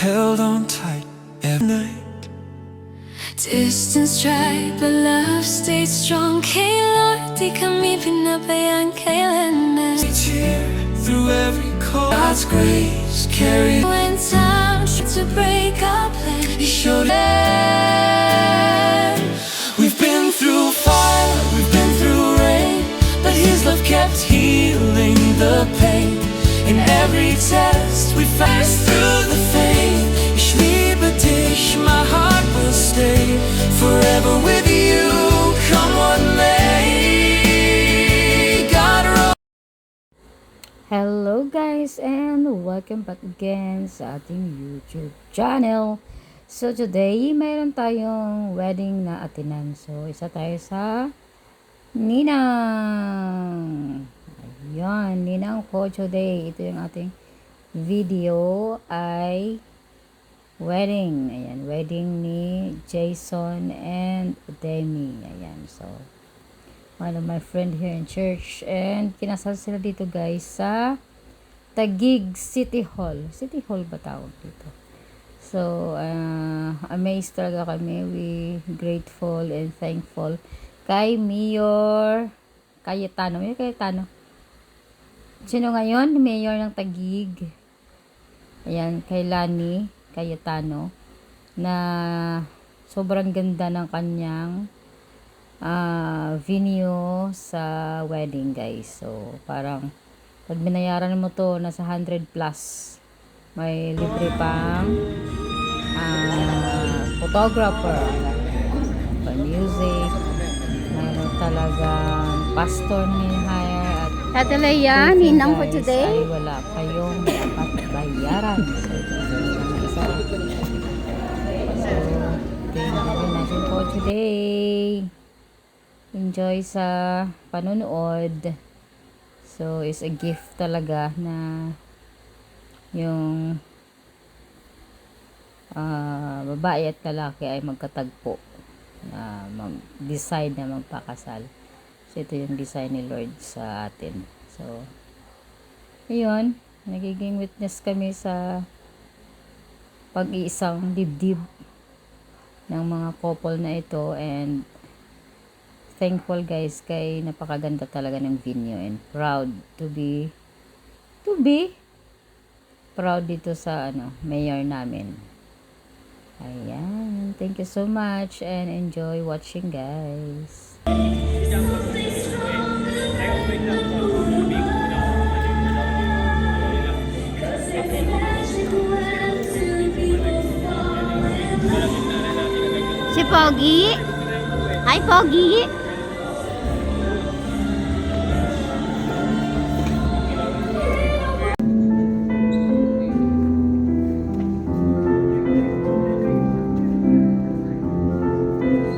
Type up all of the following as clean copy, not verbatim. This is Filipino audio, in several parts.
held on tight every night. Distance tried, but love stayed strong. Kay Lord, di kami pinabayaan kailan na. Cheer through every call. God's grace carried. When time tried to break our plan, He showed it. We've been through fire, we've been through rain, but His love kept healing the pain. In every test we faced through the faith. Ich liebe dich, my heart will stay forever with you. Come what may, God roll. Hello guys and welcome back again sa ating YouTube channel. So today, mayroon tayong wedding na atinan. So isa tayo sa Ninang. Ayan, Ninang Photo Day. Ito yung ating video ay wedding. Ayan, wedding ni Jason and Demi. Ayan, so one of my friend here in church, and kinasal sila dito guys sa Taguig City Hall. City Hall ba tawag dito? So amazed talaga kami. We grateful and thankful kay Mayor Cayetano. Mayor Cayetano, sino ngayon? Mayor ng Taguig. Ayan, kay Lani Cayetano, na sobrang ganda ng kanyang venue sa wedding guys. So parang pag binayaran mo to, nasa 100 plus. May libre pang photographer, pa music, mayroon talagang pastor ni hire at Ate Leia, Ninang for guys, today. ay wala kayong dapat bayaran. So tingnan natin po today. Enjoy sa panonood. So is a gift talaga na yung babae at lalaki ay magkatagpo na mag-decide na magpakasal. So ito yung design ni Lord sa atin. So ayun, nagiging witness kami sa pag-iisang dibdib ng mga couple na ito, and thankful guys kay napakaganda talaga ng venue, and proud to be proud dito sa mayor namin. Ayan, thank you so much and enjoy watching guys. Si Pogi. Hi, Pogi.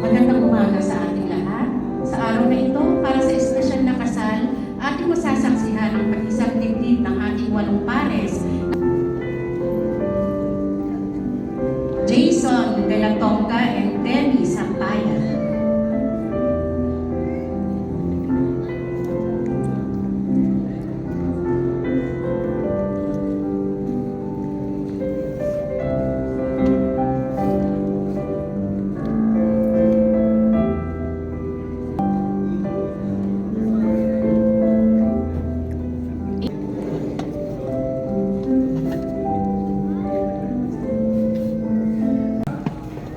Magandang umaga sa ating lahat. Sa araw na ito, para sa espesyal na kasal, ating masasaksihan ang pag-isang dibdib ng ating 8 pares. Jason de la Tonga and Demi Sampaya.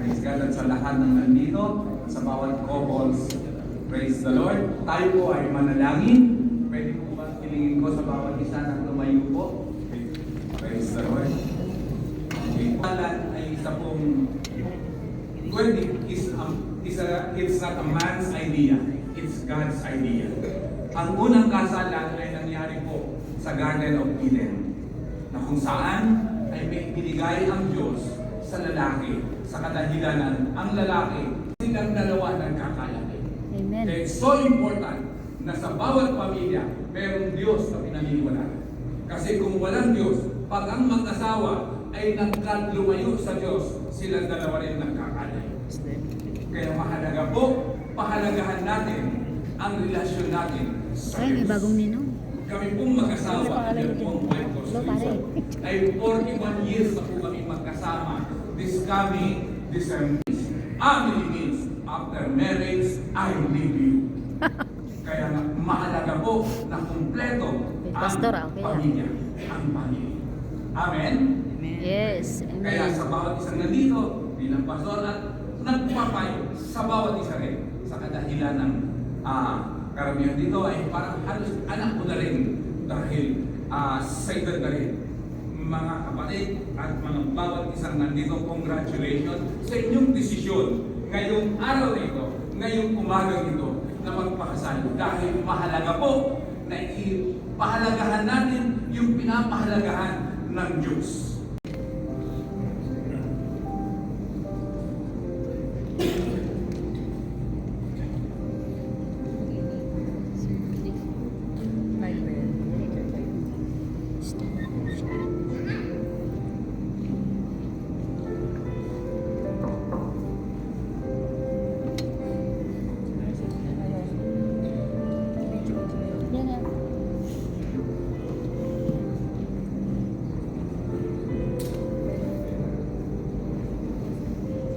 Praise God at sa lahat ng nandito, sa bawat couples. Praise the Lord. Tayo po ay manalangin. Pwede po ba hilingin ko sa bawat isa na tumayo po? Praise the Lord. Okay. Palan ay isa pong wedding it's not a man's idea. It's God's idea. Ang unang kasalan ay nangyari po sa Garden of Eden, na kung saan ay may binigay ang Diyos sa lalaki, sa kadahilanan ang lalaki, silang dalawa nagkakalaki. Amen. Kaya it's so important na sa bawat pamilya, merong Diyos na pinaniniwalaan. Kasi kung walang Diyos, pag ang mag-asawa ay lumayo sa Diyos, silang dalawa rin nagkakalay. Kaya mahalaga po, pahalagahan natin ang relasyon natin sa Ay, may Diyos. bagong ninong. Kami pong mag-asawa, yan po ang kwento sa isa, ay 41 years na po kami magkasama. magkasama this coming December. Family means after marriage, I leave you. Kaya nga, mahalaga po na kumpleto ang Pastor, okay yan. pamilya. Ang pamilya. Amen? Yes. Kaya Amen. sa bawat isang nandito, bilang pastor at nagpapayo sa bawat isa rin sa kadahilan ng karamihan dito ay parang halos anak ko na rin dahil sa edad na rin. Mga kapatid at mga bawat isang nandito, congratulations sa inyong desisyon ngayong araw na ito, ngayong umaga ito na magpakasal dahil mahalaga po na ipahalagahan natin yung pinapahalagahan ng Diyos.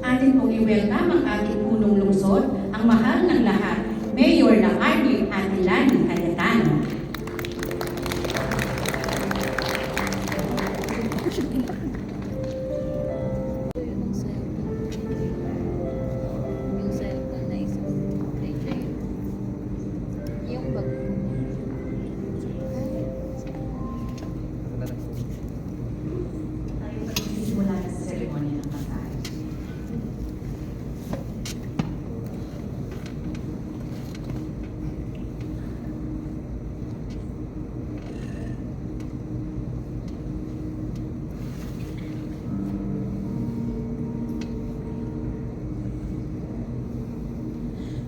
Atin pong i-welcome ang ating punong lungsod, ang mahal ng lahat, Mayor ng Army Atilani Cayetano. Yung cellphone na isa. Yung bag. Tayo magsisimula na sa seremonya ng kasal.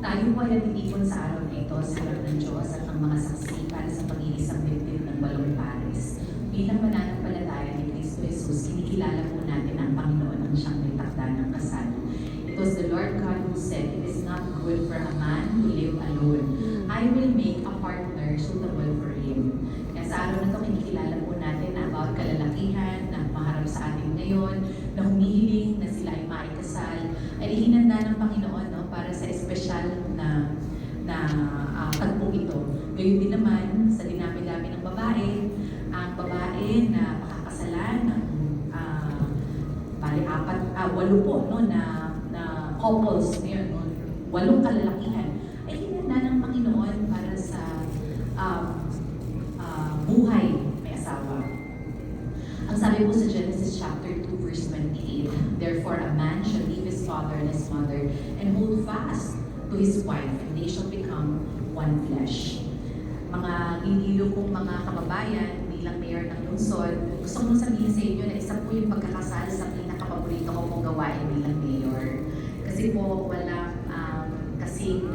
Tayo po ay nagtitipon sa araw na ito sa harap ng Diyos at ang mga saksi para sa pag-iisang bibig ng walong pares. Bilang mananampalataya ni Kristo Jesus, kinikilala po natin ang Panginoon ang siyang may takda ng kasal. It was the Lord God who said, "It is not good for a man to live alone. I will make a partner suitable for him." Kaya sa araw na ito, kinikilala po natin na about kalalakihan na maharap sa atin ngayon, na humihiling na sila ay maikasal, ay ihinanda ng Panginoon para sa espesyal na tagpo ito. Gayon din naman sa dinami-dami ng babae, ang babae na makakasalan ng walo po na couples ngayon, 8 kalalakihan, ay hinanda ng Panginoon para sa buhay may asawa. Ang sabi po sa Genesis chapter 2 verse 28, "Therefore a man shall leave his father and his mother and hold fast to his wife, and they shall become one flesh." Mga gigilo kong mga kababayan, bilang mayor ng lungsod, gusto kong sabihin sa inyo na isa po yung pagkakasal sa pinakapaborito ko pong gawain bilang mayor. Kasi po wala kasing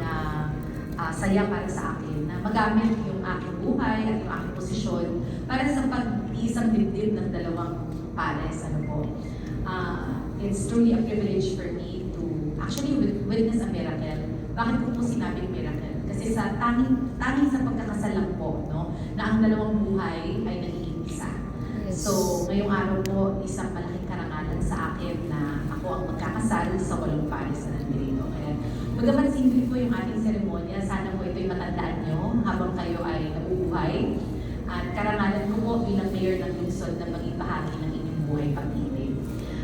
saya para sa akin na magamit yung aking buhay at yung aking posisyon para sa pag-iisang dibdib ng dalawang pares. It's truly a privilege for me to actually witness a miracle. Bakit ko po sinabing miracle? Kasi sa tanging sa pagkakasal lang po, na ang dalawang buhay ay nagiging isa. Yes. So, ngayong araw po, isang malaking karangalan sa akin na ako ang magkakasal sa 8 pares na nandito. Kaya, bagamat simple po yung ating seremonya, sana po ito'y matandaan nyo habang kayo ay nabubuhay. At karangalan ko po bilang mayor ng lungsod na maging bahagi ng inyong buhay pag-ibig.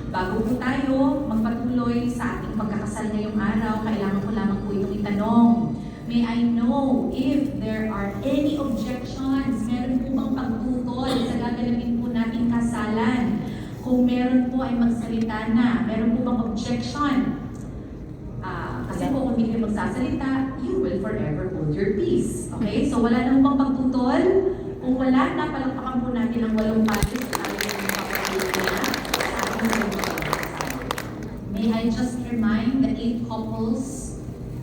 Bago po tayo magpatuloy sa ating pagkakasal ngayong araw, kailangan ko lamang po itong itanong. May I know if there are any objections? Meron po bang pagtutol sa gaganapin po nating kasalan? Kung meron po ay magsalita na. Meron po bang objection? Kasi po kung hindi kayo magsasalita, you will forever hold your peace. Okay? So wala nang bang pagtutol? Kung wala, napalakpakan po natin ang 8 pares at ating magpapatuloy na sa ating pagkakasal. May I just remind the 8 couples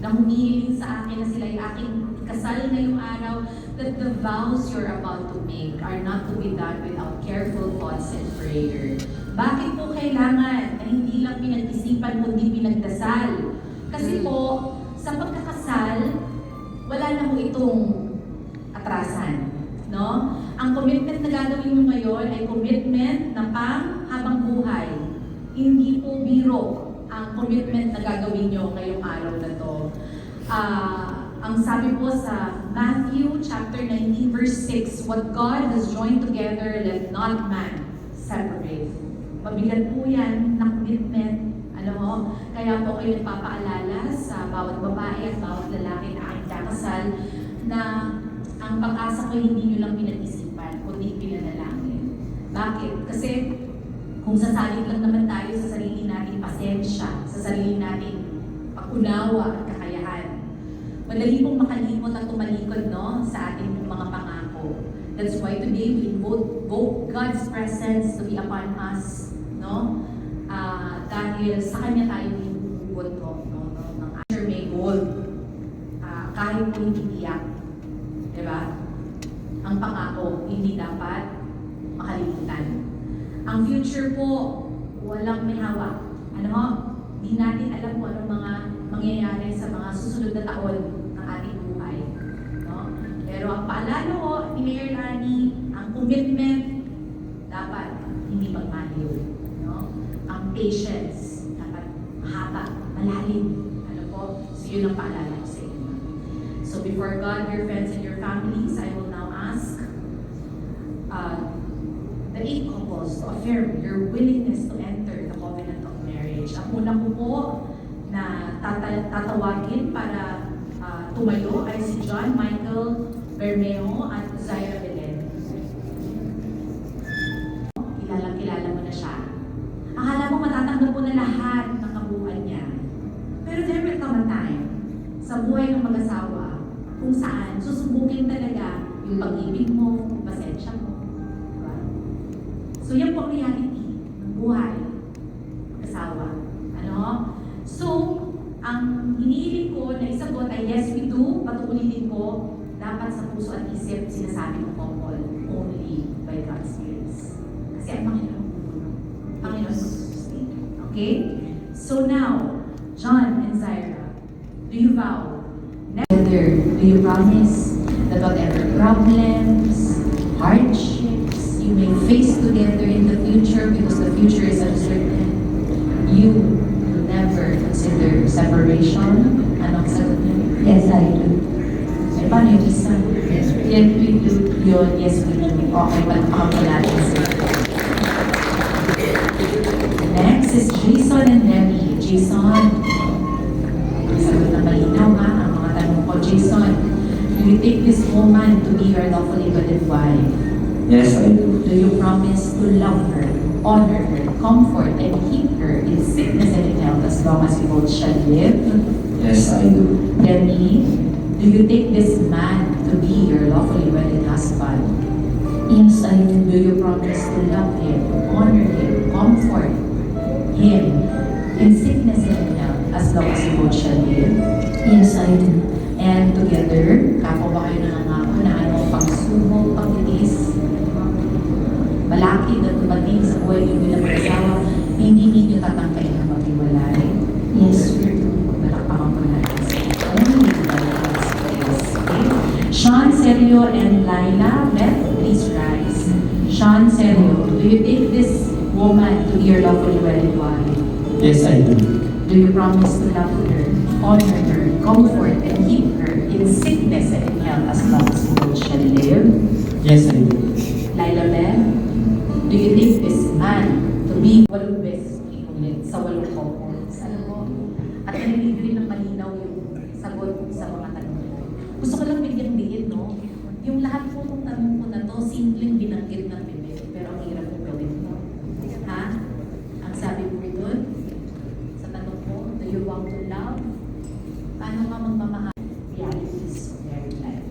na humihiling sa akin na sila ay aking kasal ngayong araw, that the vows you're about to make are not to be done without careful thoughts and prayer. Bakit po kailangan na hindi lang pinag-isipan kundi pinagdasal? Kasi po, sa pagkakasal, wala na po itong atrasan. Ang commitment na gagawin mo ngayon ay commitment na pang habang buhay. hindi po biro ang commitment na gagawin nyo ngayong araw na to. Ang sabi po sa Matthew chapter 19 verse 6, what God has joined together, let not man separate. Mabigat po yan na commitment. Kaya po kayo nagpapaalala sa bawat babae at bawat lalaki na aking kakasal na ang pag-asa ko hindi nyo lang pinag-isipan, kundi pinanalangin. Bakit? Kasi kung sasalit lang naman tayo sa sarili nating pasensya, sa sarili nating pag-unawa at kakayahan, madali pong makalimot at tumalikod sa ating mga pangako. That's why today we invoke God's presence to be upon us, dahil sa Kanya tayo hinuhugot ng answer may goal. Kahit po hindi tiyak, diba? Ang pangako hindi dapat makalimutan. Ang future po, walang may hawak. Di natin alam kung anong mga mangyayari sa mga susunod na taon ng ating buhay. Pero ang paalala ko ni Mayor Lani, ang commitment dapat hindi magmaliw. Ang patience dapat mahaba, malalim. So yun ang paalala ko sa inyo. So before God, your friends, and your families, I will now ask the 8 couples to affirm your willingness to enter the covenant of marriage. Ang una ko po na tatawagin para tumayo ay si John Michael Bermeo at Zaira Belen. Kilala mo na siya. Akala mo matatanggap mo na lahat ng kabuuan niya. Pero there will come a time sa buhay ng mag-asawa kung saan susubukin talaga yung pag-ibig mo, yung pasensya mo. Diba? So yan po ang reality ng buhay mag-asawa. So, ang hinihiling ko na isagot ay yes we do, patuulitin ko, dapat sa puso at isip sinasabi ng couple only by God's grace. Kasi ang Panginoon sustain. Okay? So now, John and Zaira, do you vow? Together, do you promise that whatever problems, hardships you may face together in the future, because the future is uncertain, you will never consider separation? Anong sagot niyo? Yes, I do. Eh, paano yung isa? Yes, we do. Yun, yes, we do. Okay, palakpakan natin sila. Next is Jason and Demi. Jason, sagot na malinaw ang mga tanong ko. Jason, do you take this woman to be your lawfully wedded wife? Yes, I do. Do you promise to love her, honor her, comfort, and keep her in sickness and in health as long as you both shall live? Yes, I do. Demi, do you take this man to be your lawfully wedded husband? Yes, I do. Do you promise to love him, honor him, comfort him in sickness and in health as long as you both shall live? Yes, I do. And together, kapo ba kayo nangangako na anong pagsubok, pagtitis, malaki na tumating sa buhay niyo bilang mag-asawa, hindi ninyo tatangkain na maghiwalay? Yes, we do. Malakpakan po natin sa only by God's grace. Okay? Sean, Sergio, and Laila, Beth, please rise. Sean, Sergio, do you take this woman to be your lawfully wedded wife? Yes, I do. Do you promise to love her, honor her, comfort, and keep her in sickness and in health as long as you both shall live? Yes, I do. Laila Beth, do you take this man to be walong beses ulit sa walong couples? Alam mo, at narinig rin ng malinaw yung sagot sa mga tanong ko. Gusto ko lang bigyan diin, yung lahat po ng tanong ko na to, simpleng binanggit ng bibig, pero ang hirap po gawin mo. Ha? Ang sabi ko doon, sa tanong ko, do you want to love? Paano ka magmamahal? Realities of married life.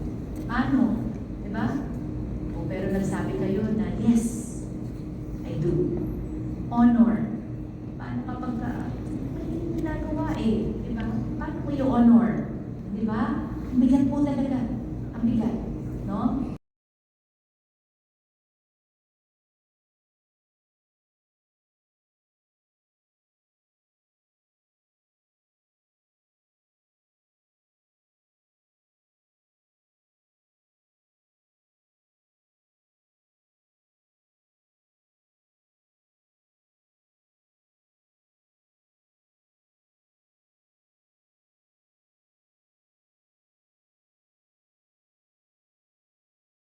Paano?